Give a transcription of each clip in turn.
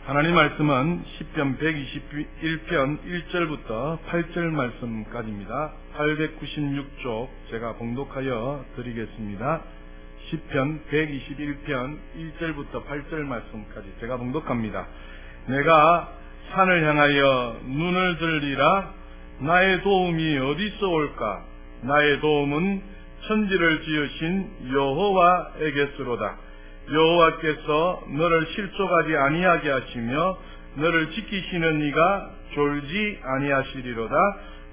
하나님 말씀은 시편 121편 1절부터 8절 말씀까지입니다. 896쪽 제가 봉독하여 드리겠습니다. 시편 121편 1절부터 8절 말씀까지 제가 봉독합니다. 내가 산을 향하여 눈을 들리라. 나의 도움이 어디서 올까? 나의 도움은 천지를 지으신 여호와에게서로다. 여호와께서 너를 실족하지 아니하게 하시며 너를 지키시는 이가 졸지 아니하시리로다.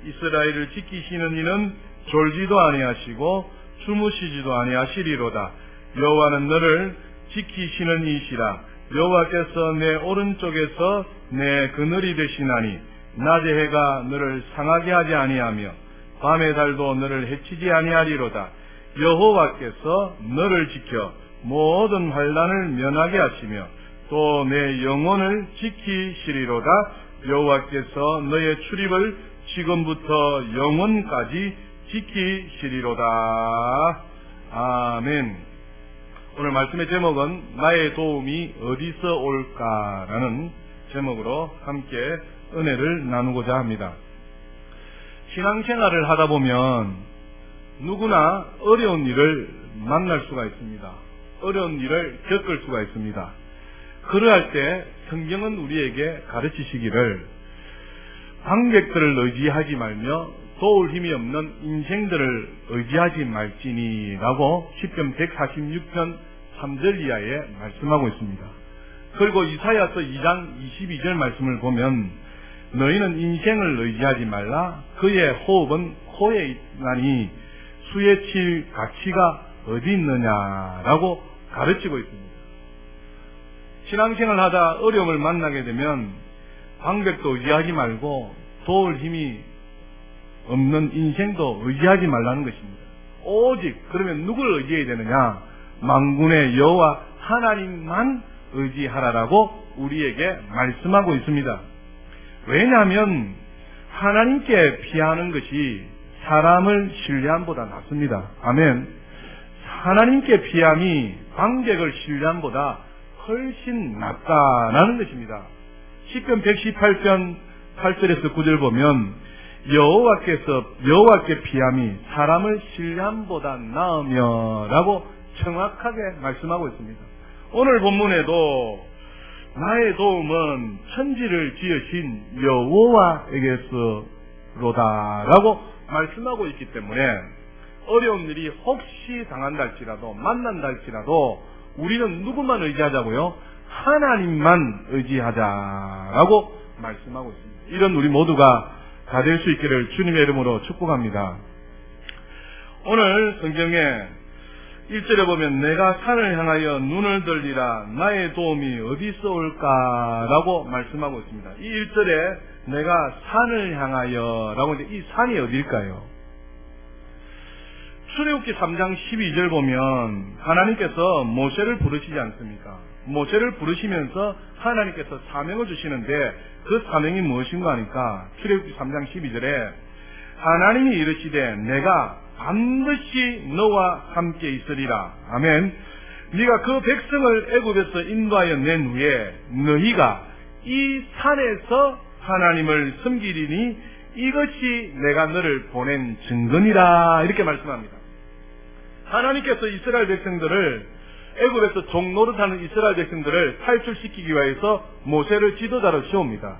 이스라엘을 지키시는 이는 졸지도 아니하시고 주무시지도 아니하시리로다. 여호와는 너를 지키시는 이시라. 여호와께서 내 오른쪽에서 내 그늘이 되시나니 낮의 해가 너를 상하게 하지 아니하며 밤의 달도 너를 해치지 아니하리로다. 여호와께서 너를 지켜 모든 환난을 면하게 하시며 또 내 영혼을 지키시리로다. 여호와께서 너의 출입을 지금부터 영원까지 지키시리로다. 아멘. 오늘 말씀의 제목은 나의 도움이 어디서 올까라는 제목으로 함께 은혜를 나누고자 합니다. 신앙생활을 하다 보면 누구나 어려운 일을 만날 수가 있습니다. 어려운 일을 겪을 수가 있습니다. 그러할 때 성경은 우리에게 가르치시기를 방백들을 의지하지 말며 도울 힘이 없는 인생들을 의지하지 말지니라고 시편 146편 3절 이하에 말씀하고 있습니다. 그리고 이사야서 2장 22절 말씀을 보면 너희는 인생을 의지하지 말라. 그의 호흡은 코에 있나니 수에 칠 가치가 어디 있느냐라고 가르치고 있습니다. 신앙생활 하다 어려움을 만나게 되면 방백도 의지하지 말고 도울 힘이 없는 인생도 의지하지 말라는 것입니다. 오직 그러면 누구를 의지해야 되느냐? 만군의 여호와 하나님만 의지하라라고 우리에게 말씀하고 있습니다. 왜냐하면 하나님께 피하는 것이 사람을 신뢰함보다 낫습니다. 아멘. 하나님께 피함이 방백을 신뢰함보다 훨씬 낫다라는 것입니다. 시편 118편 8절에서 9절 보면 여호와께 피함이 사람을 신뢰함보다 나으며라고 정확하게 말씀하고 있습니다. 오늘 본문에도 나의 도움은 천지를 지으신 여호와에게서로다라고 말씀하고 있기 때문에 어려운 일이 혹시 당한다 할지라도 만난다 할지라도 우리는 누구만 의지하자고요? 하나님만 의지하자라고 말씀하고 있습니다. 이런 우리 모두가 다 될 수 있기를 주님의 이름으로 축복합니다. 오늘 성경에 1절에 보면 내가 산을 향하여 눈을 들리라. 나의 도움이 어디서 올까라고 말씀하고 있습니다. 이 1절에 내가 산을 향하여 라고 하는데 이 산이 어딜까요? 출애굽기 3장 12절 보면 하나님께서 모세를 부르시지 않습니까? 모세를 부르시면서 하나님께서 사명을 주시는데 그 사명이 무엇인가 하니까 출애굽기 3장 12절에 하나님이 이르시되 내가 반드시 너와 함께 있으리라. 아멘. 네가 그 백성을 애굽에서 인도하여 낸 후에 너희가 이 산에서 하나님을 섬기리니 이것이 내가 너를 보낸 증거니라. 이렇게 말씀합니다. 하나님께서 이스라엘 백성들을 애굽에서 종노릇하는 이스라엘 백성들을 탈출시키기 위해서 모세를 지도자로 세웁니다.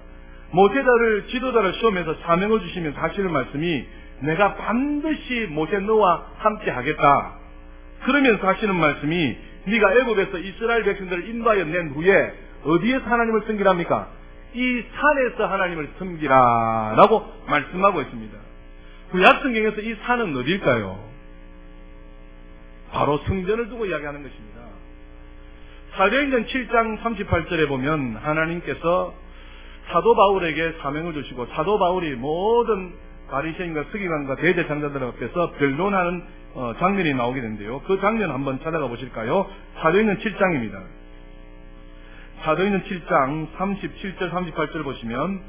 모세를 지도자로 세우면서 사명을 주시면서 하시는 말씀이 내가 반드시 모세 너와 함께 하겠다. 그러면서 하시는 말씀이 네가 애굽에서 이스라엘 백성들을 인도하여 낸 후에 어디에서 하나님을 섬기랍니까? 이 산에서 하나님을 섬기라라고 말씀하고 있습니다. 구약성경에서 이 산은 어딜까요? 바로 성전을 두고 이야기하는 것입니다. 사도행전 7장 38절에 보면 하나님께서 사도 바울에게 사명을 주시고 사도 바울이 모든 바리새인과 서기관과 대제장자들 앞에서 변론하는 장면이 나오게 되는데요. 그 장면 한번 찾아가 보실까요? 사도행전 7장입니다. 사도행전 7장 37절 38절 보시면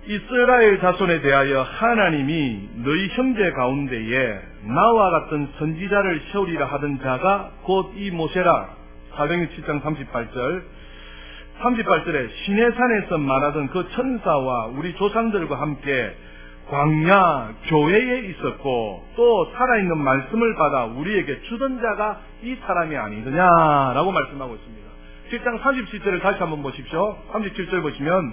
이스라엘 자손에 대하여 하나님이 너희 형제 가운데에 나와 같은 선지자를 세우리라 하던 자가 곧 이 모세라. 사도행전 7장 38절 38절에 시내산에서 말하던 그 천사와 우리 조상들과 함께 광야 교회에 있었고 또 살아있는 말씀을 받아 우리에게 주던 자가 이 사람이 아니더냐라고 말씀하고 있습니다. 7장 37절을 다시 한번 보십시오. 37절 보시면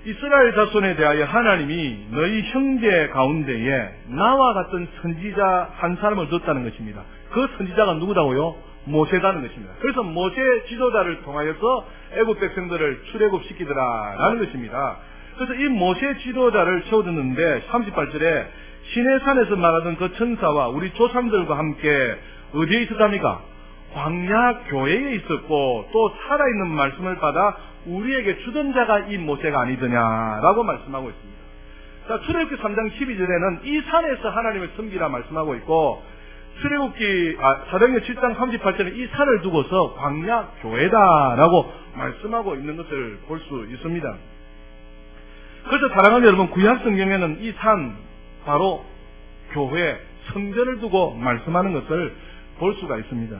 이스라엘 자손에 대하여 하나님이 너희 형제 가운데에 나와 같은 선지자 한 사람을 뒀다는 것입니다. 그 선지자가 누구다고요? 모세다는 것입니다. 그래서 모세 지도자를 통하여서 애굽 백성들을 출애굽시키더라라는 것입니다. 그래서 이 모세 지도자를 세워두는데 38절에 시내산에서 말하던 그 천사와 우리 조상들과 함께 어디에 있었답니까? 광야 교회에 있었고 또 살아있는 말씀을 받아 우리에게 주던 자가 이 모세가 아니더냐라고 말씀하고 있습니다. 자, 출애굽기 3장 12절에는 이 산에서 하나님을 섬기라 말씀하고 있고 출애굽기 사도행전 7장 38절에 이 산을 두고서 광야 교회다라고 말씀하고 있는 것을 볼 수 있습니다. 그래서 사랑하는 여러분, 구약 성경에는 이 산 바로 교회 성전을 두고 말씀하는 것을 볼 수가 있습니다.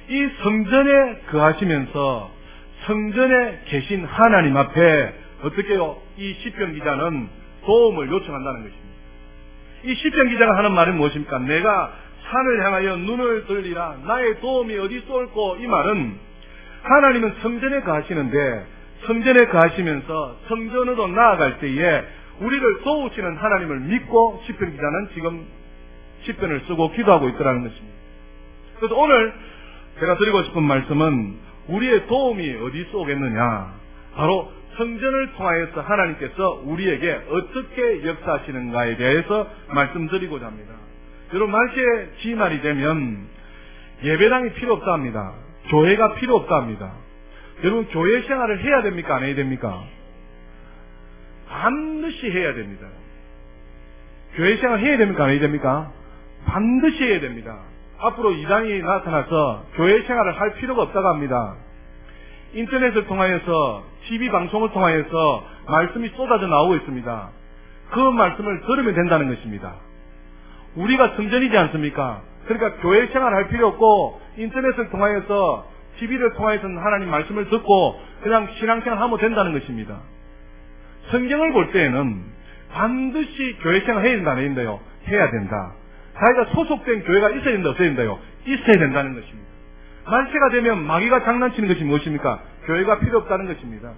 이 성전에 거하시면서 성전에 계신 하나님 앞에 어떻게요? 이 시편 기자는 도움을 요청한다는 것입니다. 이 시편 기자가 하는 말은 무엇입니까? 내가 산을 향하여 눈을 들리라 나의 도움이 어디서 올꼬. 이 말은 하나님은 성전에 거하시는데 성전에 거하시면서 성전으로 나아갈 때에 우리를 도우시는 하나님을 믿고 시편 기자는 지금 시편을 쓰고 기도하고 있더라는 것입니다. 그래서 오늘 제가 드리고 싶은 말씀은 우리의 도움이 어디서 오겠느냐? 바로 성전을 통하여서 하나님께서 우리에게 어떻게 역사하시는가에 대해서 말씀드리고자 합니다. 여러분, 말세의 지말이 되면 예배당이 필요 없다 합니다. 교회가 필요 없다 합니다. 여러분, 교회 생활을 해야 됩니까? 안 해야 됩니까? 반드시 해야 됩니다. 교회 생활 해야 됩니까? 안 해야 됩니까? 반드시 해야 됩니다. 앞으로 이단이 나타나서 교회 생활을 할 필요가 없다고 합니다. 인터넷을 통하여서 TV 방송을 통하여서 말씀이 쏟아져 나오고 있습니다. 그 말씀을 들으면 된다는 것입니다. 우리가 성전이지 않습니까? 그러니까 교회 생활을 할 필요 없고 인터넷을 통하여서 TV를 통하여서는 하나님 말씀을 듣고 그냥 신앙생활 하면 된다는 것입니다. 성경을 볼 때에는 반드시 교회 생활 해야 된다, 안 해야 된다요? 해야 된다. 자기가 소속된 교회가 있어야 된다, 없어야 된다요? 있어야 된다는 것입니다. 말세가 되면 마귀가 장난치는 것이 무엇입니까? 교회가 필요 없다는 것입니다.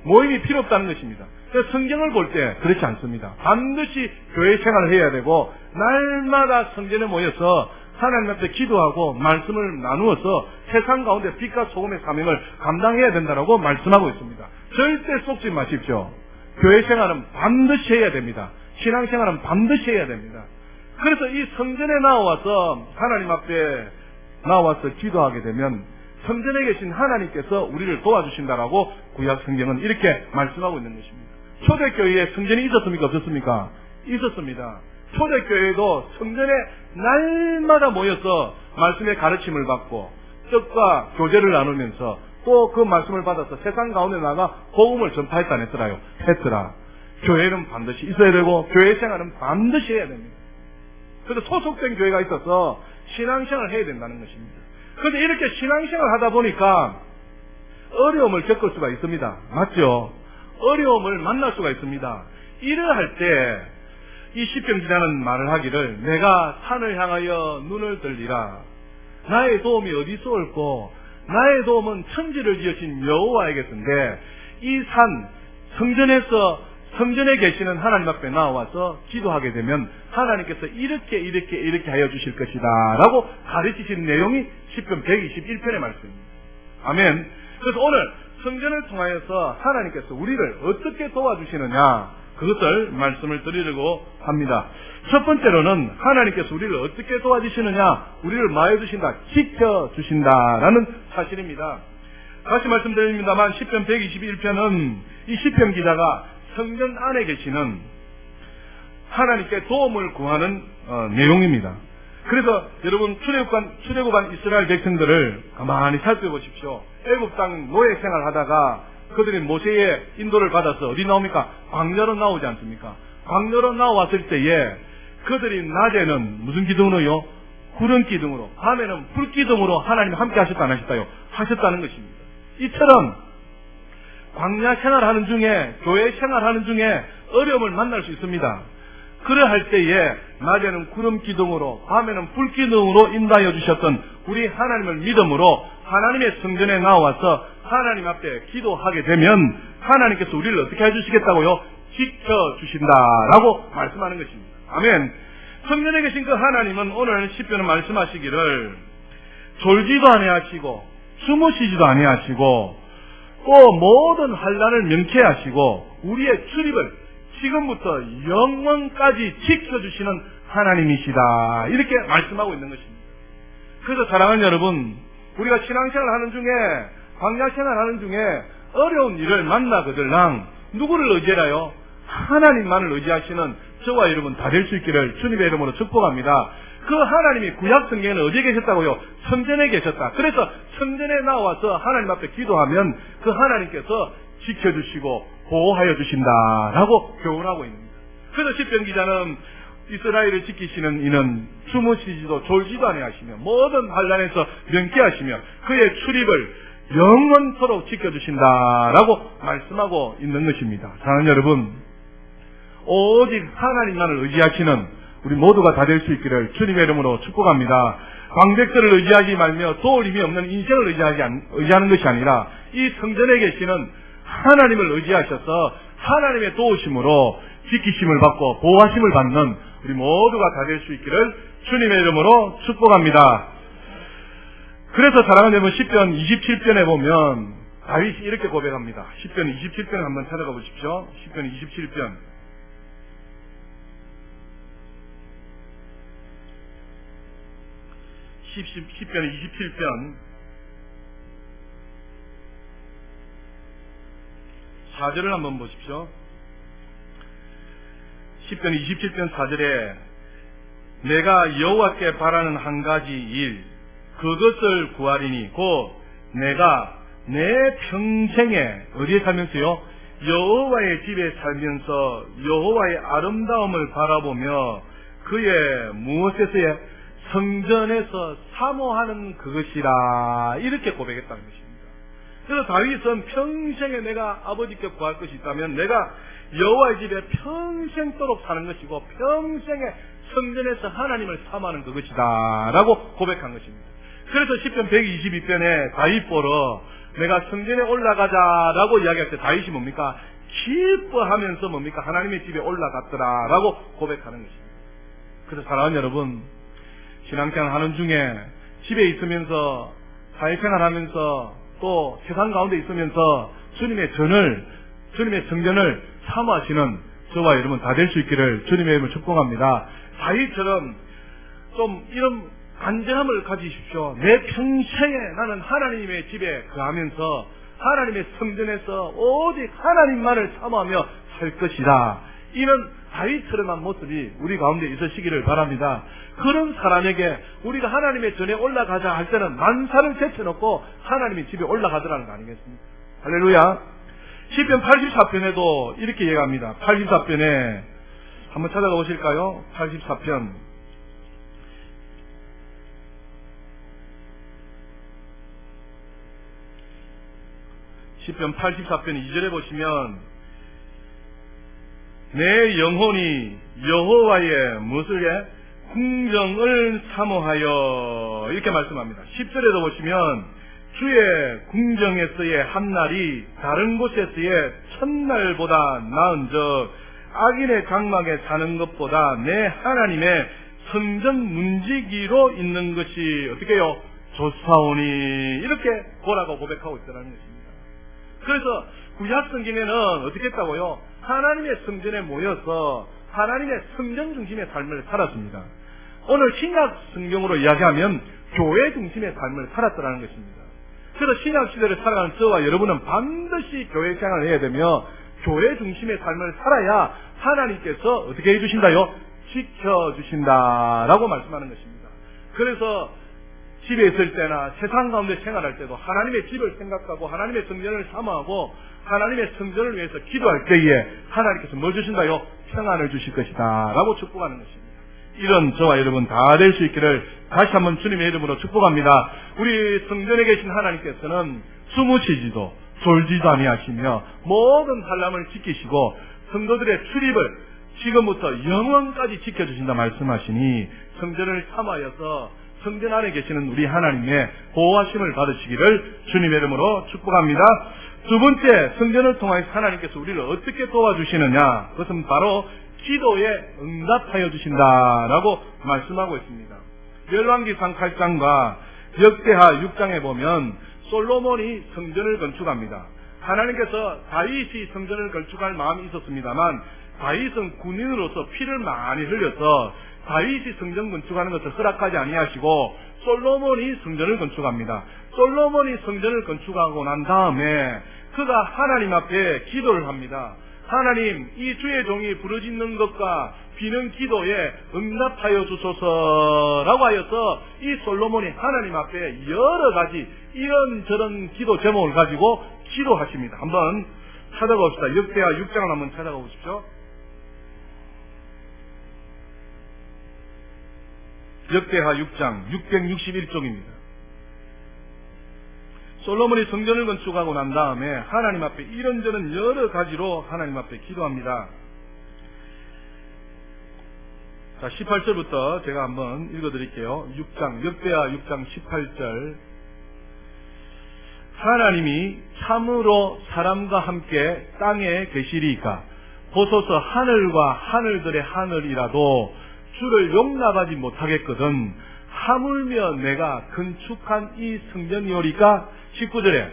모임이 필요 없다는 것입니다. 그래서 성경을 볼 때 그렇지 않습니다. 반드시 교회 생활을 해야 되고 날마다 성전에 모여서 하나님 앞에 기도하고 말씀을 나누어서 세상 가운데 빛과 소금의 사명을 감당해야 된다고 말씀하고 있습니다. 절대 속지 마십시오. 교회 생활은 반드시 해야 됩니다. 신앙생활은 반드시 해야 됩니다. 그래서 이 성전에 나와서 하나님 앞에 나와서 기도하게 되면 성전에 계신 하나님께서 우리를 도와주신다라고 구약 성경은 이렇게 말씀하고 있는 것입니다. 초대교회에 성전이 있었습니까? 없었습니까? 있었습니다. 초대교회도 성전에 날마다 모여서 말씀의 가르침을 받고 뜻과 교제를 나누면서 또 그 말씀을 받아서 세상 가운데 나가 복음을 전파했다 안 했더라요? 했더라. 교회는 반드시 있어야 되고 교회 생활은 반드시 해야 됩니다. 그래서 소속된 교회가 있어서 신앙생활을 해야 된다는 것입니다. 그런데 이렇게 신앙생활을 하다 보니까 어려움을 겪을 수가 있습니다. 맞죠? 어려움을 만날 수가 있습니다. 이러할 때 이 시편 기자는 말을 하기를 내가 산을 향하여 눈을 들리라. 나의 도움이 어디서 올꼬? 나의 도움은 천지를 지으신 여호와에게서인데 이 산 성전에 계시는 하나님 앞에 나와서 기도하게 되면 하나님께서 이렇게 하여 주실 것이다 라고 가르치신 내용이 시편 121편의 말씀입니다. 아멘. 그래서 오늘 성전을 통하여서 하나님께서 우리를 어떻게 도와주시느냐 그것을 말씀을 드리려고 합니다. 첫 번째로는 하나님께서 우리를 어떻게 도와주시느냐, 우리를 마여주신다, 지켜주신다라는 사실입니다. 다시 말씀드립니다만 시편 121편은 이 시편 기자가 성전 안에 계시는 하나님께 도움을 구하는 내용입니다. 그래서 여러분 출애굽한 이스라엘 백성들을 가만히 살펴보십시오. 애굽 땅 노예 생활하다가 그들이 모세의 인도를 받아서 어디 나옵니까? 광야로 나오지 않습니까? 광야로 나왔을 때에 그들이 낮에는 무슨 기둥으로요? 구름 기둥으로, 밤에는 불 기둥으로 하나님이 함께 하셨다 안 하셨다요? 하셨다는 것입니다. 이처럼 광야 생활하는 중에, 교회 생활하는 중에 어려움을 만날 수 있습니다. 그러할 때에 낮에는 구름 기둥으로 밤에는 불 기둥으로 인도하여 주셨던 우리 하나님을 믿음으로 하나님의 성전에 나와서 하나님 앞에 기도하게 되면 하나님께서 우리를 어떻게 해주시겠다고요? 지켜주신다라고 말씀하는 것입니다. 아멘. 성전에 계신 그 하나님은 오늘 시편은 말씀하시기를 졸지도 아니하시고 주무시지도 아니하시고 또 모든 환난을 명쾌하시고 우리의 출입을 지금부터 영원까지 지켜주시는 하나님이시다. 이렇게 말씀하고 있는 것입니다. 그래서 사랑하는 여러분, 우리가 신앙생활 하는 중에, 광야생활 하는 중에 어려운 일을 만나거들랑 누구를 의지해라요? 하나님만을 의지하시는 저와 여러분 다 될 수 있기를 주님의 이름으로 축복합니다. 그 하나님이 구약 성경에는 어디에 계셨다고요? 성전에 계셨다. 그래서 성전에 나와서 하나님 앞에 기도하면 그 하나님께서 지켜주시고 보호하여 주신다라고 교훈하고 있습니다. 그래서 시편 기자는 이스라엘을 지키시는 이는 주무시지도 졸지도 아니하시며 모든 환난에서 명쾌하시며 그의 출입을 영원토록 지켜주신다라고 말씀하고 있는 것입니다. 사랑하는 여러분, 오직 하나님만을 의지하시는 우리 모두가 다 될 수 있기를 주님의 이름으로 축복합니다. 광백들을 의지하지 말며 도울 힘이 없는 인생을 의지하는 것이 아니라 이 성전에 계시는 하나님을 의지하셔서 하나님의 도우심으로 지키심을 받고 보호하심을 받는 우리 모두가 다 될 수 있기를 주님의 이름으로 축복합니다. 그래서 사랑하는 여러분, 시편 27편에 보면 다윗이 이렇게 고백합니다. 시편 27편 한번 찾아가 보십시오. 시편 27편. 시편 27편 4절을 한번 보십시오. 시편 27편 4절에 내가 여호와께 바라는 한 가지 일 그것을 구하리니 곧 내가 내 평생에 어디에 살면서요? 여호와의 집에 살면서 여호와의 아름다움을 바라보며 그의 무엇에서의 성전에서 사모하는 그것이라 이렇게 고백했다는 것입니다. 그래서 다윗은 평생에 내가 아버지께 구할 것이 있다면 내가 여호와의 집에 평생도록 사는 것이고 평생에 성전에서 하나님을 사모하는 그것이다 라고 고백한 것입니다. 그래서 시편 122편에 다윗 보러 내가 성전에 올라가자라고 이야기할 때 다윗이 뭡니까? 기뻐하면서 뭡니까? 하나님의 집에 올라갔더라 라고 고백하는 것입니다. 그래서 사랑하는 여러분, 신앙생활 하는 중에 집에 있으면서 사회생활 하면서 또 세상 가운데 있으면서 주님의 성전을 사모하시는 저와 여러분 다 될 수 있기를 주님의 이름을 축복합니다. 다윗처럼 좀 이런 간절함을 가지십시오. 내 평생에 나는 하나님의 집에 거하면서 하나님의 성전에서 오직 하나님만을 사모하며 살 것이다. 이런 다윗처럼한 모습이 우리 가운데 있으시기를 바랍니다. 그런 사람에게 우리가 하나님의 전에 올라가자 할 때는 만사를 제쳐놓고 하나님의 집에 올라가더라는 거 아니겠습니까? 할렐루야. 시편 84편에도 이렇게 얘기합니다. 84편에 한번 찾아가 보실까요? 84편. 시편 84편 2절에 보시면 내 영혼이 여호와의 무엇을 궁정을 사모하여 이렇게 말씀합니다. 10절에도 보시면 주의 궁정에서의 한날이 다른 곳에서의 첫날보다 나은즉 악인의 장막에 사는 것보다 내 하나님의 성전 문지기로 있는 것이 어떻게 해요? 좋사오니 이렇게 보라고 고백하고 있다는 것입니다. 그래서 구약 성경에는 어떻게 했다고요? 하나님의 성전에 모여서 하나님의 성전 중심의 삶을 살았습니다. 오늘 신약 성경으로 이야기하면 교회 중심의 삶을 살았더라는 것입니다. 그래서 신약 시대를 살아가는 저와 여러분은 반드시 교회 생활을 해야 되며 교회 중심의 삶을 살아야 하나님께서 어떻게 해주신다요? 지켜주신다라고 말씀하는 것입니다. 그래서 집에 있을 때나 세상 가운데 생활할 때도 하나님의 집을 생각하고 하나님의 성전을 사모하고 하나님의 성전을 위해서 기도할 때에 하나님께서 뭘 주신다요? 평안을 주실 것이다 라고 축복하는 것입니다. 이런 저와 여러분 다 될 수 있기를 다시 한번 주님의 이름으로 축복합니다. 우리 성전에 계신 하나님께서는 숨으시지도 졸지도 아니하시며 모든 산람을 지키시고 성도들의 출입을 지금부터 영원까지 지켜주신다 말씀하시니 성전을 삼하여서 성전 안에 계시는 우리 하나님의 보호하심을 받으시기를 주님의 이름으로 축복합니다. 두 번째, 성전을 통하여 하나님께서 우리를 어떻게 도와주시느냐, 그것은 바로 기도에 응답하여 주신다라고 말씀하고 있습니다. 열왕기상 8장과 역대하 6장에 보면 솔로몬이 성전을 건축합니다. 하나님께서 다윗이 성전을 건축할 마음이 있었습니다만 다윗은 군인으로서 피를 많이 흘려서 다윗이 성전 건축하는 것을 허락하지 아니하시고 솔로몬이 성전을 건축합니다. 솔로몬이 성전을 건축하고 난 다음에 그가 하나님 앞에 기도를 합니다. 하나님, 이 주의 종이 부르짖는 것과 비는 기도에 응답하여 주소서라고 하여서 이 솔로몬이 하나님 앞에 여러 가지 이런저런 기도 제목을 가지고 기도하십니다. 한번 찾아봅시다. 역대하 6장을 한번 찾아가 보십시오. 역대하 6장 661쪽입니다. 솔로몬이 성전을 건축하고 난 다음에 하나님 앞에 이런저런 여러 가지로 하나님 앞에 기도합니다. 자, 18절부터 제가 한번 읽어드릴게요. 6장, 역대하 6장 18절. 하나님이 참으로 사람과 함께 땅에 계시리이까 보소서 하늘과 하늘들의 하늘이라도 주를 용납하지 못하겠거든 하물며 내가 건축한 이 성전이오리까. 19절에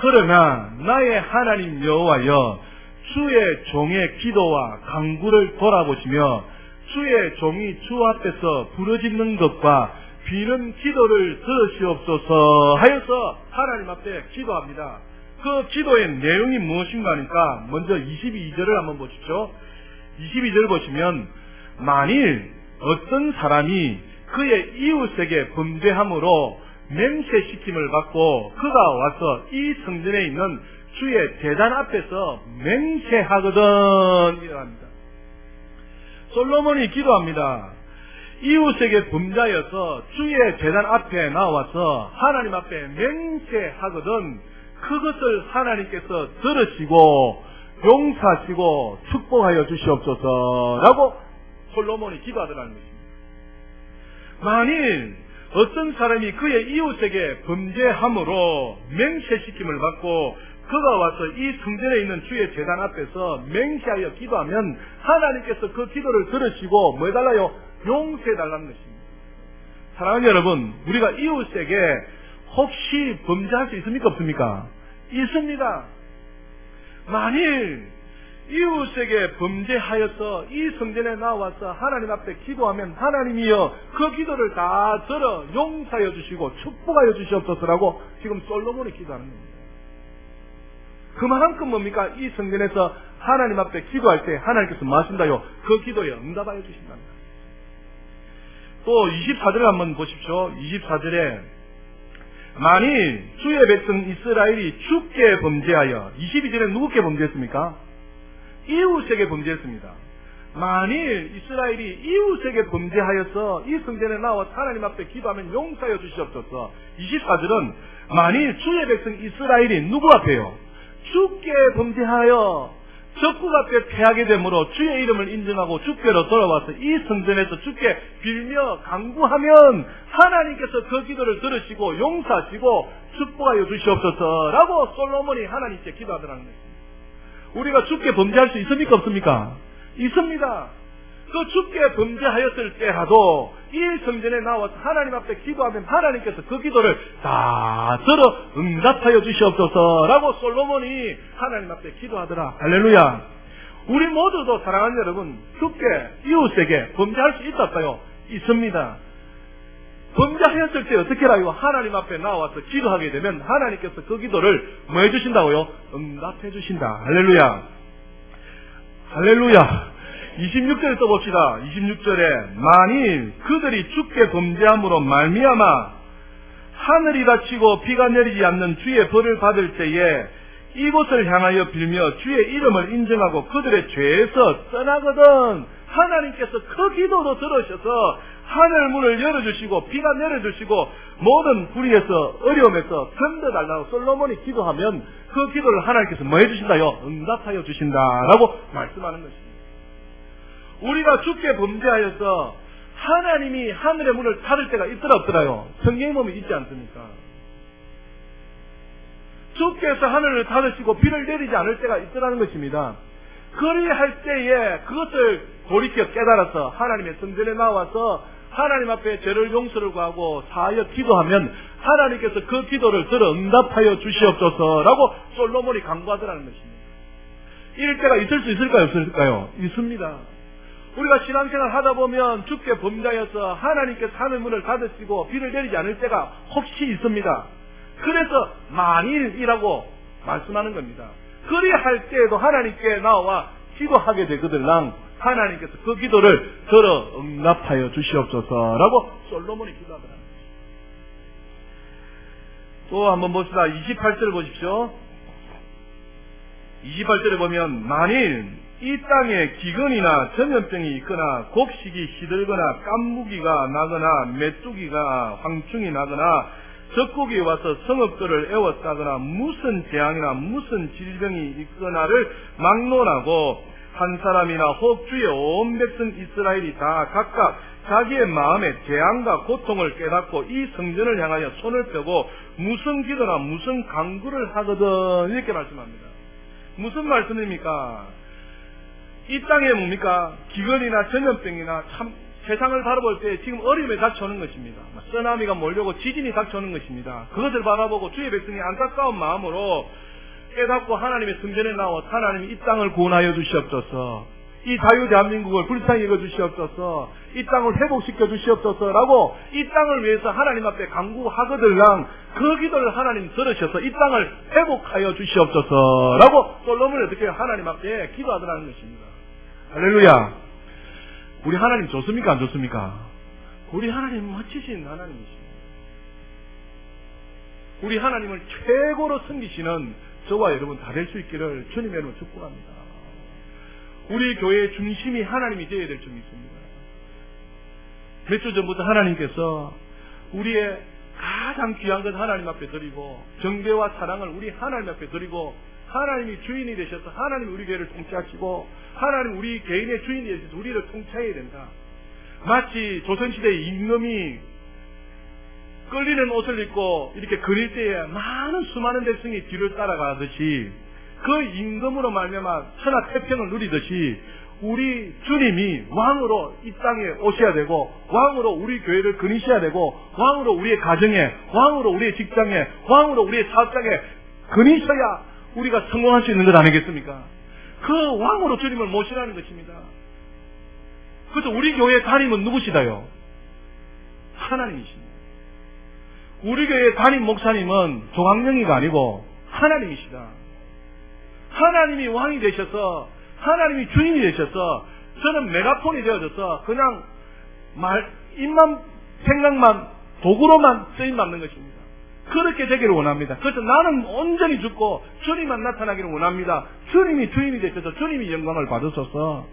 그러나 나의 하나님 여호와여 주의 종의 기도와 간구를 돌아보시며 주의 종이 주 앞에서 부르짖는 것과 비는 기도를 들으시옵소서 하여서 하나님 앞에 기도합니다. 그 기도의 내용이 무엇인가 하니까 먼저 22절을 한번 보십시오. 22절 보시면 만일 어떤 사람이 그의 이웃에게 범죄함으로 맹세시킴을 받고 그가 와서 이 성전에 있는 주의 제단 앞에서 맹세하거든 이랍니다. 솔로몬이 기도합니다. 이웃에게 범죄하여서 주의 제단 앞에 나와서 하나님 앞에 맹세하거든 그것을 하나님께서 들으시고 용서하시고 축복하여 주시옵소서라고 솔로몬이 기도하더라는 것입니다. 만일 어떤 사람이 그의 이웃에게 범죄함으로 맹세시킴을 받고 그가 와서 이 성전에 있는 주의 제단 앞에서 맹세하여 기도하면 하나님께서 그 기도를 들으시고 뭐 해달라요? 용서해달라는 것입니다. 사랑하는 여러분, 우리가 이웃에게 혹시 범죄할 수 있습니까? 없습니까? 있습니다. 만일 이웃에게 범죄하여서 이 성전에 나와서 하나님 앞에 기도하면 하나님이여 그 기도를 다 들어 용서하여 주시고 축복하여 주시옵소서라고 지금 솔로몬이 기도하는 겁니다. 그만큼 뭡니까? 이 성전에서 하나님 앞에 기도할 때 하나님께서 뭐 하신다요? 그 기도에 응답하여 주신답니다. 또 24절을 한번 보십시오. 24절에 만일 주의 백성 이스라엘이 주께 범죄하여 22절에 누구께 범죄했습니까? 이웃에게 범죄했습니다. 만일 이스라엘이 이웃에게 범죄하여서 이 성전에 나와 하나님 앞에 기도하면 용서하여 주시옵소서. 24절은 만일 주의 백성 이스라엘이 누구 앞에요? 주께 범죄하여 적국 앞에 패하게 되므로 주의 이름을 인정하고 주께로 돌아와서 이 성전에서 주께 빌며 간구하면 하나님께서 그 기도를 들으시고 용서하시고 축복하여 주시옵소서라고 솔로몬이 하나님께 기도하더라는 것입니다. 우리가 주께 범죄할 수 있습니까? 없습니까? 있습니다. 그 주께 범죄하였을 때라도 이 성전에 나와서 하나님 앞에 기도하면 하나님께서 그 기도를 다 들어 응답하여 주시옵소서라고 솔로몬이 하나님 앞에 기도하더라. 할렐루야. 우리 모두도 사랑하는 여러분, 주께 이웃에게 범죄할 수 있었어요? 있습니다. 범죄하였을 때 어떻게 하라요? 하나님 앞에 나와서 기도하게 되면 하나님께서 그 기도를 뭐 해주신다고요? 응답해 주신다. 할렐루야. 할렐루야. 26절에 써봅시다. 26절에 만일 그들이 주께 범죄함으로 말미암아 하늘이 닫히고 비가 내리지 않는 주의 벌을 받을 때에 이곳을 향하여 빌며 주의 이름을 인정하고 그들의 죄에서 떠나거든 하나님께서 그 기도로 들으셔서 하늘 문을 열어주시고 비가 내려주시고 모든 불의에서 어려움에서 견뎌달라고 솔로몬이 기도하면 그 기도를 하나님께서 뭐 해주신다요? 응답하여 주신다라고 말씀하는 것입니다. 우리가 주께 범죄하여서 하나님이 하늘의 문을 닫을 때가 있더라 없더라요? 성경에 보면 있지 않습니까? 주께서 하늘을 닫으시고 비를 내리지 않을 때가 있더라는 것입니다. 그리할 때에 그것을 돌이켜 깨달아서 하나님의 성전에 나와서 하나님 앞에 죄를 용서를 구하고 사하여 기도하면 하나님께서 그 기도를 들어 응답하여 주시옵소서라고 솔로몬이 간구하더라는 것입니다. 이럴 때가 있을 수 있을까요? 없을까요? 있습니다. 우리가 신앙생활 하다 보면 주께 범죄하여서 하나님께서 하늘 문을 닫으시고 비를 내리지 않을 때가 혹시 있습니다. 그래서 만일이라고 말씀하는 겁니다. 그리할 때에도 하나님께 나와 기도하게 되거들랑 하나님께서 그 기도를 들어 응답하여 주시옵소서라고 솔로몬이 기도하더라는 것입니다. 또 한번 봅시다. 28절 보십시오. 28절에 보면 만일 이 땅에 기근이나 전염병이 있거나 곡식이 시들거나 깐무기가 나거나 메뚜기가 황충이 나거나 적국이 와서 성읍들을 애워싸거나 무슨 재앙이나 무슨 질병이 있거나를 막론하고 한 사람이나 혹 주의 온 백성 이스라엘이 다 각각 자기의 마음에 재앙과 고통을 깨닫고 이 성전을 향하여 손을 펴고 무슨 기도나 무슨 간구를 하거든 이렇게 말씀합니다. 무슨 말씀입니까? 이 땅에 뭡니까? 기근이나 전염병이나 참 세상을 바라볼 때 지금 어려움에 닥쳐오는 것입니다. 쓰나미가 몰려오고 지진이 닥쳐오는 것입니다. 그것을 바라보고 주의 백성이 안타까운 마음으로 깨닫고 하나님의 성전에 나와 하나님이 이 땅을 구원하여 주시옵소서, 이 자유 대한민국을 불쌍히 여겨 주시옵소서, 이 땅을 회복시켜 주시옵소서라고 이 땅을 위해서 하나님 앞에 간구하거들랑 그 기도를 하나님 들으셔서 이 땅을 회복하여 주시옵소서라고 솔로몬이 어떻게 하나님 앞에 기도하더라는 것입니다. 할렐루야. 우리 하나님 좋습니까? 안 좋습니까? 우리 하나님 멋지신 하나님이십니다. 우리 하나님을 최고로 섬기시는 저와 여러분 다 될 수 있기를 주님의 이름으로 축복합니다. 우리 교회의 중심이 하나님이 되어야 될 줄 믿습니다. 몇 주 전부터 하나님께서 우리의 가장 귀한 것 하나님 앞에 드리고 정죄와 사랑을 우리 하나님 앞에 드리고 하나님이 주인이 되셔서 하나님이 우리 교회를 통치하시고 하나님 우리 개인의 주인이 되셔서 우리를 통치해야 된다. 마치 조선시대의 임금이 끌리는 옷을 입고 이렇게 그릴 때에 많은 수많은 백성이 뒤를 따라가듯이 그 임금으로 말미암아 천하태평을 누리듯이 우리 주님이 왕으로 이 땅에 오셔야 되고 왕으로 우리 교회를 거니셔야 되고 왕으로 우리의 가정에 왕으로 우리의 직장에 왕으로 우리의 사업장에 거니셔야 우리가 성공할 수 있는 것 아니겠습니까? 그 왕으로 주님을 모시라는 것입니다. 그래서 우리 교회의 담임은 누구시다요? 하나님이십니다. 우리 교회의 담임 목사님은 조광영이가 아니고 하나님이시다. 하나님이 왕이 되셔서 하나님이 주인이 되셔서 저는 메가폰이 되어져서 그냥 입만 생각만 도구로만 쓰임받는 것입니다. 그렇게 되기를 원합니다. 그래서 나는 온전히 죽고 주님만 나타나기를 원합니다. 주님이 주인이 되셔서 주님이 영광을 받으소서.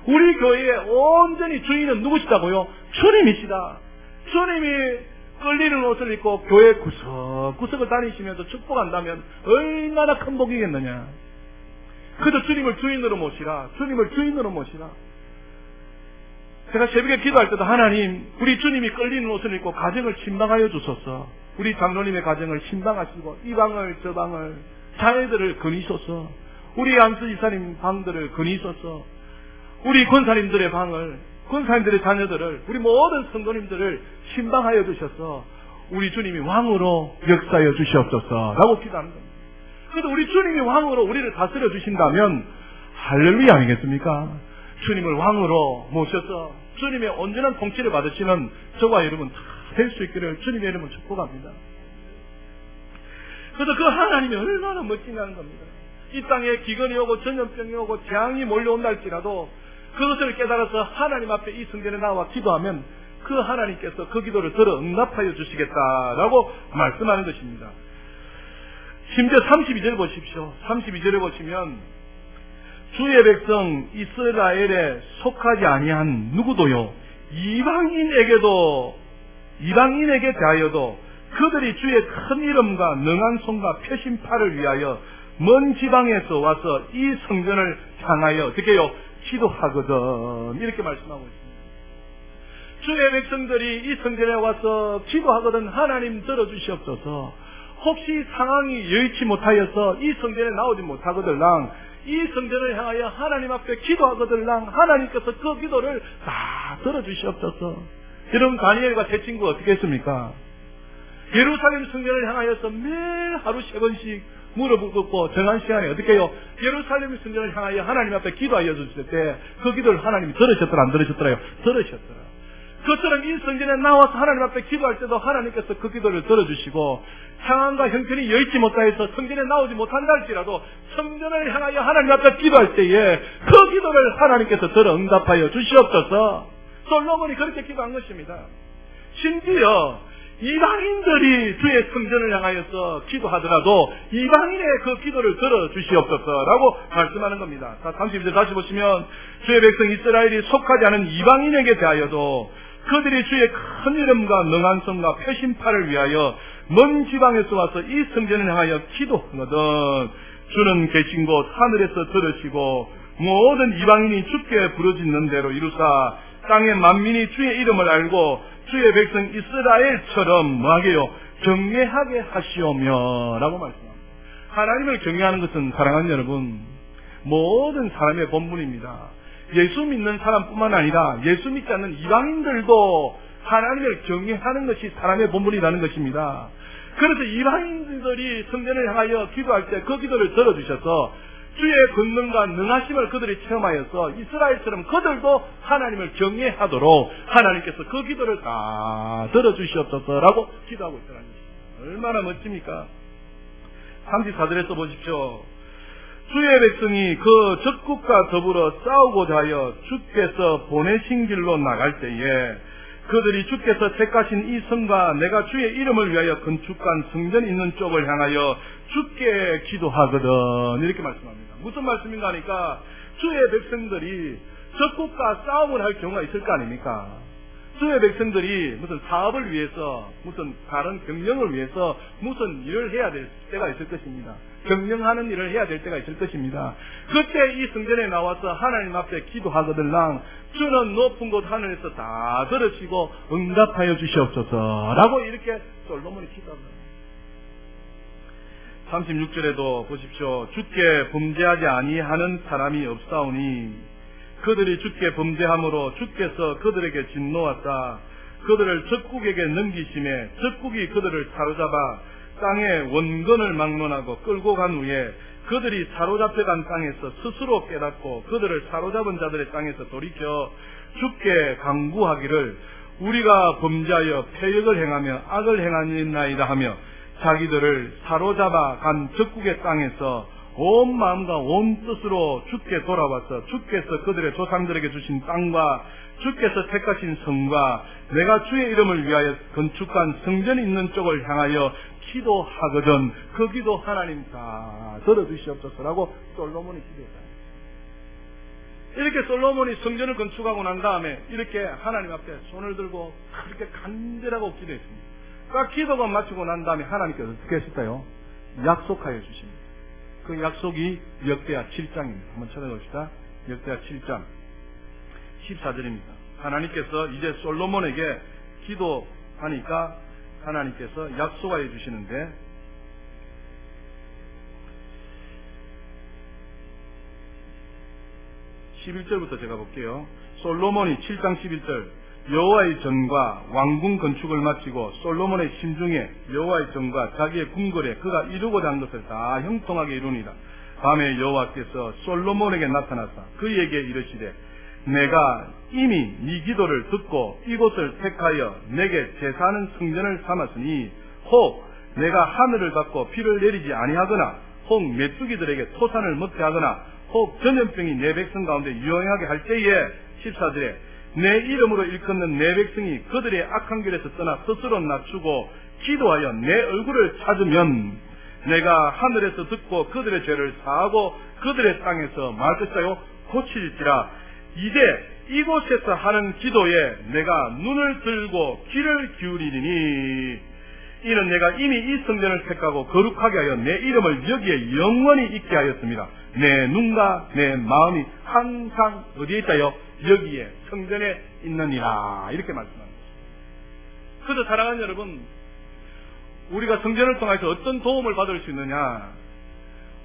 우리 교회의 온전히 주인은 누구시다고요? 주님이시다. 주님이 끌리는 옷을 입고 교회 구석구석을 다니시면서 축복한다면 얼마나 큰 복이겠느냐. 그래서 주님을 주인으로 모시라. 주님을 주인으로 모시라. 제가 새벽에 기도할 때도 하나님 우리 주님이 끌리는 옷을 입고 가정을 신방하여 주소서. 우리 장로님의 가정을 신방하시고 이 방을 저 방을 자녀들을 거니소서. 우리 안수 이사님 방들을 거니소서. 우리 권사님들의 방을 권사님들의 자녀들을 우리 모든 성도님들을 신방하여 주셔서 우리 주님이 왕으로 역사하여 주시옵소서라고 기도하는 겁니다. 그래서 우리 주님이 왕으로 우리를 다스려 주신다면 할렐루야 아니겠습니까? 주님을 왕으로 모셔서 주님의 온전한 통치를 받으시는 저와 여러분 다 될 수 있기를 주님의 이름으로 축복합니다. 그래서 그 하나님이 얼마나 멋지냐는 겁니다. 이 땅에 기근이 오고 전염병이 오고 재앙이 몰려온다 할지라도 그것을 깨달아서 하나님 앞에 이 성전에 나와 기도하면 그 하나님께서 그 기도를 들어 응답하여 주시겠다라고 말씀하는 것입니다. 심지어 32절 보십시오. 32절에 보시면 주의 백성 이스라엘에 속하지 아니한 누구도요, 이방인에게 대하여도 그들이 주의 큰 이름과 능한 손과 표심팔을 위하여 먼 지방에서 와서 이 성전을 향하여 어떻게 해요? 기도하거든. 이렇게 말씀하고 있습니다. 주의 백성들이 이 성전에 와서 기도하거든. 하나님 들어주시옵소서. 혹시 상황이 여의치 못하여서 이 성전에 나오지 못하거들랑 이 성전을 향하여 하나님 앞에 기도하거들랑 하나님께서 그 기도를 다 들어주시옵소서. 여러분, 다니엘과 세 친구가 어떻게 했습니까? 예루살렘 성전을 향하여서 매일 하루 3번씩 물어보고 정한 시간에 어떻게 해요? 예루살렘 성전을 향하여 하나님 앞에 기도하여 주실 때 그 기도를 하나님이 들으셨더라 안 들으셨더라요? 들으셨더라. 그처럼 이 성전에 나와서 하나님 앞에 기도할 때도 하나님께서 그 기도를 들어주시고, 상황과 형편이 여의치 못하여서 성전에 나오지 못한다 할지라도 성전을 향하여 하나님 앞에 기도할 때에 그 기도를 하나님께서 들어 응답하여 주시옵소서. 솔로몬이 그렇게 기도한 것입니다. 심지어 이방인들이 주의 성전을 향하여서 기도하더라도 이방인의 그 기도를 들어주시옵소서라고 말씀하는 겁니다. 32절 다시 보시면, 주의 백성 이스라엘이 속하지 않은 이방인에게 대하여도 그들이 주의 큰 이름과 능한 손과 표심팔을 위하여 먼 지방에서 와서 이 성전을 향하여 기도하거든 주는 계신 곳 하늘에서 들으시고 모든 이방인이 주께 부르짖는 대로 이루사 땅의 만민이 주의 이름을 알고 주의 백성 이스라엘처럼 뭐하게요? 경외하게 하시오며 라고 말씀합니다. 하나님을 경외하는 것은 사랑하는 여러분, 모든 사람의 본분입니다. 예수 믿는 사람뿐만 아니라 예수 믿지 않는 이방인들도 하나님을 경외하는 것이 사람의 본분이라는 것입니다. 그래서 이방인들이 성전을 향하여 기도할 때 그 기도를 들어주셔서 주의 권능과 능하심을 그들이 체험하여서 이스라엘처럼 그들도 하나님을 경외하도록 하나님께서 그 기도를 다 들어주시옵소서라고 기도하고 있더라는 것입니다. 얼마나 멋집니까? 34절에서 보십시오. 주의 백성이 그 적국과 더불어 싸우고자 하여 주께서 보내신 길로 나갈 때에 그들이 주께서 택하신 이 성과 내가 주의 이름을 위하여 건축한 성전 있는 쪽을 향하여 주께 기도하거든 이렇게 말씀합니다. 무슨 말씀인가 하니까 주의 백성들이 적국과 싸움을 할 경우가 있을 거 아닙니까? 주의 백성들이 무슨 사업을 위해서 무슨 다른 경영을 위해서 무슨 일을 해야 될 때가 있을 것입니다. 경영하는 일을 해야 될 때가 있을 것입니다. 그때 이 성전에 나와서 하나님 앞에 기도하거들랑 주는 높은 곳 하늘에서 다 들으시고 응답하여 주시옵소서라고 이렇게 솔로몬이 기도합니다. 36절에도 보십시오. 주께 범죄하지 아니하는 사람이 없사오니 그들이 주께 범죄함으로 주께서 그들에게 진노하사 그들을 적국에게 넘기심에 적국이 그들을 사로잡아 땅의 원건을 막론하고 끌고 간 후에 그들이 사로잡혀간 땅에서 스스로 깨닫고 그들을 사로잡은 자들의 땅에서 돌이켜 주께 간구하기를 우리가 범죄하여 패역을 행하며 악을 행하였나이다 하며 자기들을 사로잡아 간 적국의 땅에서 온 마음과 온 뜻으로 주께 돌아와서 주께서 그들의 조상들에게 주신 땅과 주께서 택하신 성과 내가 주의 이름을 위하여 건축한 성전이 있는 쪽을 향하여 기도하거든 그 기도 하나님 다 들어주시옵소서라고 솔로몬이 기도했다. 이렇게 솔로몬이 성전을 건축하고 난 다음에 이렇게 하나님 앞에 손을 들고 그렇게 간절하고 기도했습니다. 그 기도가 마치고 난 다음에 하나님께서 어떻게 하실까요? 약속하여 주십니다. 그 약속이 역대하 7장입니다. 한번 찾아봅시다. 역대하 7장 14절입니다. 하나님께서 이제 솔로몬에게 기도하니까 하나님께서 약속하여 주시는데 11절부터 제가 볼게요. 솔로몬이 7장 11절 여호와의 전과 왕궁 건축을 마치고 솔로몬의 심중에 여호와의 전과 자기의 궁궐에 그가 이루고자 한 것을 다 형통하게 이루니라. 밤에 여호와께서 솔로몬에게 나타나사 그에게 이르시되 내가 이미 네 기도를 듣고 이곳을 택하여 내게 제사하는 성전을 삼았으니 혹 내가 하늘을 닫고 비를 내리지 아니하거나 혹 메뚜기들에게 토산을 먹게 하거나 혹 전염병이 내 백성 가운데 유행하게 할 때에 14절에 내 이름으로 일컫는 내 백성이 그들의 악한 길에서 떠나 스스로 낮추고 기도하여 내 얼굴을 찾으면 내가 하늘에서 듣고 그들의 죄를 사하고 그들의 땅에서 말 것이요 고칠지라. 이제 이곳에서 하는 기도에 내가 눈을 들고 귀를 기울이리니 이는 내가 이미 이 성전을 택하고 거룩하게 하여 내 이름을 여기에 영원히 있게 하였습니다. 내 눈과 내 마음이 항상 어디에 있다요? 여기에 성전에 있느니라. 이렇게 말씀합니다. 그래서 사랑하는 여러분, 우리가 성전을 통해서 어떤 도움을 받을 수 있느냐?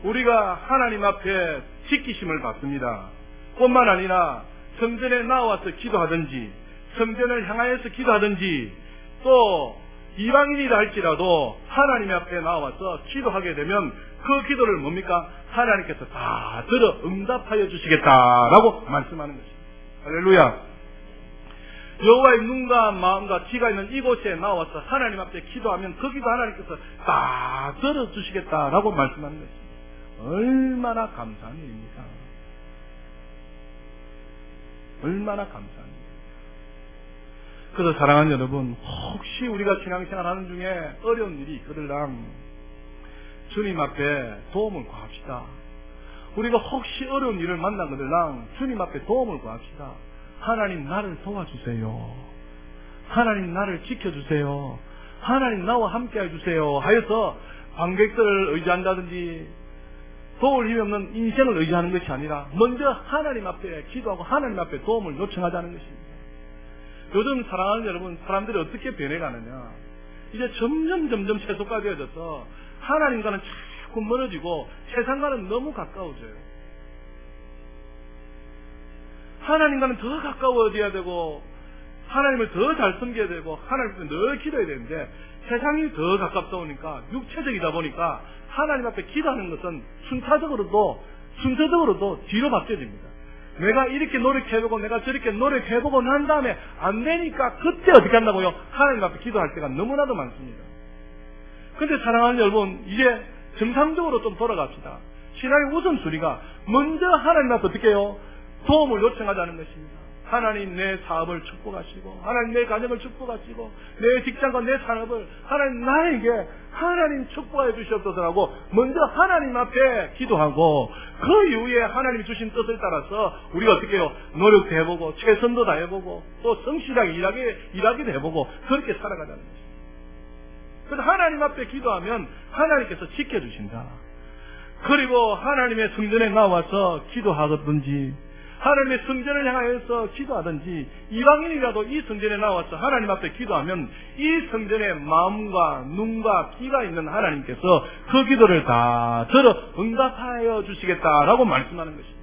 우리가 하나님 앞에 지키심을 받습니다. 뿐만 아니라 성전에 나와서 기도하든지 성전을 향하여서 기도하든지 또 이방인이라 할지라도 하나님 앞에 나와서 기도하게 되면 그 기도를 뭡니까? 하나님께서 다 들어 응답하여 주시겠다라고 말씀하는 것입니다. 할렐루야. 여호와의 눈과 마음과 귀가 있는 이곳에 나와서 하나님 앞에 기도하면 그 기도 하나님께서 다 들어주시겠다라고 말씀하는 것입니다. 얼마나 감사한 일입니까? 얼마나 감사한 일입니까? 그래서 사랑하는 여러분, 혹시 우리가 신앙생활 하는 중에 어려운 일이 있거들랑 주님 앞에 도움을 구합시다. 우리가 혹시 어려운 일을 만나거들랑 주님 앞에 도움을 구합시다. 하나님 나를 도와주세요. 하나님 나를 지켜주세요. 하나님 나와 함께 해주세요 하여서 관객들을 의지한다든지 도울 힘이 없는 인생을 의지하는 것이 아니라 먼저 하나님 앞에 기도하고 하나님 앞에 도움을 요청하자는 것입니다. 요즘 사랑하는 여러분, 사람들이 어떻게 변해가느냐? 이제 점점 세속화되어져서 하나님과는 자꾸 멀어지고 세상과는 너무 가까워져요. 하나님과는 더 가까워져야 되고 하나님을 더 잘 섬겨야 되고 하나님 앞에 늘 기도해야 되는데 세상이 더 가깝다 보니까 육체적이다 보니까 하나님 앞에 기도하는 것은 순서적으로도 뒤로 바뀌어집니다. 내가 이렇게 노력해보고 내가 저렇게 노력해보고 난 다음에 안 되니까 그때 어떻게 한다고요? 하나님 앞에 기도할 때가 너무나도 많습니다. 근데 사랑하는 여러분, 이제 정상적으로 좀 돌아갑시다. 신앙의 우선순위가 먼저 하나님 앞에 어떻게 해요? 도움을 요청하자는 것입니다. 하나님 내 사업을 축복하시고 하나님 내 가정을 축복하시고 내 직장과 내 산업을 하나님 나에게 하나님 축복하여 주시옵소서라고 먼저 하나님 앞에 기도하고 그 이후에 하나님이 주신 뜻을 따라서 우리가 어떻게 해요? 노력도 해보고 최선도 다해보고 또 성실하게 일하기도 해보고 그렇게 살아가자는 것입니다. 그래서 하나님 앞에 기도하면 하나님께서 지켜주신다. 그리고 하나님의 성전에 나와서 기도하든지 하나님의 성전을 향하여서 기도하든지 이방인이라도 이 성전에 나와서 하나님 앞에 기도하면 이 성전에 마음과 눈과 귀가 있는 하나님께서 그 기도를 다 들어 응답하여 주시겠다라고 말씀하는 것입니다.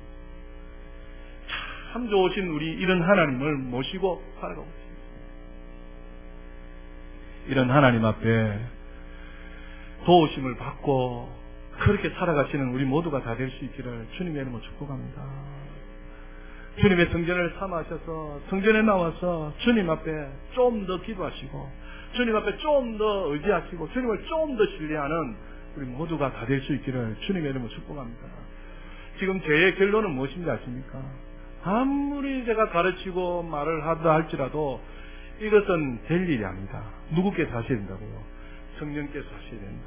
참 좋으신 우리 이런 하나님을 모시고 살아가고 있습니다. 이런 하나님 앞에 도우심을 받고 그렇게 살아가시는 우리 모두가 다 될 수 있기를 주님의 이름으로 축복합니다. 주님의 성전을 삼으셔서 성전에 나와서 주님 앞에 좀 더 기도하시고 주님 앞에 좀 더 의지하시고 주님을 좀 더 신뢰하는 우리 모두가 다 될 수 있기를 주님의 이름으로 축복합니다. 지금 제 결론은 무엇인지 아십니까? 아무리 제가 가르치고 말을 하다 할지라도 이것은 될 일이 아니다. 누구께서 하셔야 된다고요? 성령께서 하셔야 된다.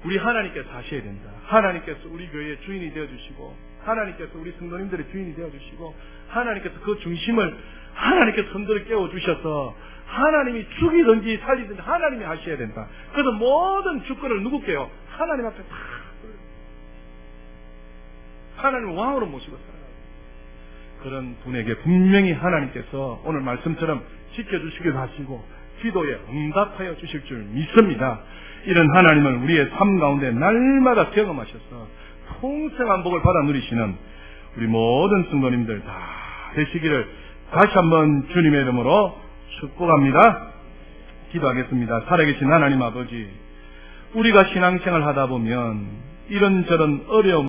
우리 하나님께서 하셔야 된다. 하나님께서 우리 교회의 주인이 되어주시고 하나님께서 우리 성도님들의 주인이 되어주시고 하나님께서 그 중심을 하나님께서 선들을 깨워주셔서 하나님이 죽이든지 살리든지 하나님이 하셔야 된다. 그래서 모든 주권을 누구께요? 하나님 앞에 다 하나님을 왕으로 모시고 살아가요. 그런 분에게 분명히 하나님께서 오늘 말씀처럼 지켜주시기도 하시고 기도에 응답하여 주실 줄 믿습니다. 이런 하나님을 우리의 삶 가운데 날마다 경험하셔서 풍성한 복을 받아 누리시는 우리 모든 성도님들 다 되시기를 다시 한번 주님의 이름으로 축복합니다. 기도하겠습니다. 살아계신 하나님 아버지, 우리가 신앙생활 하다 보면 이런저런 어려움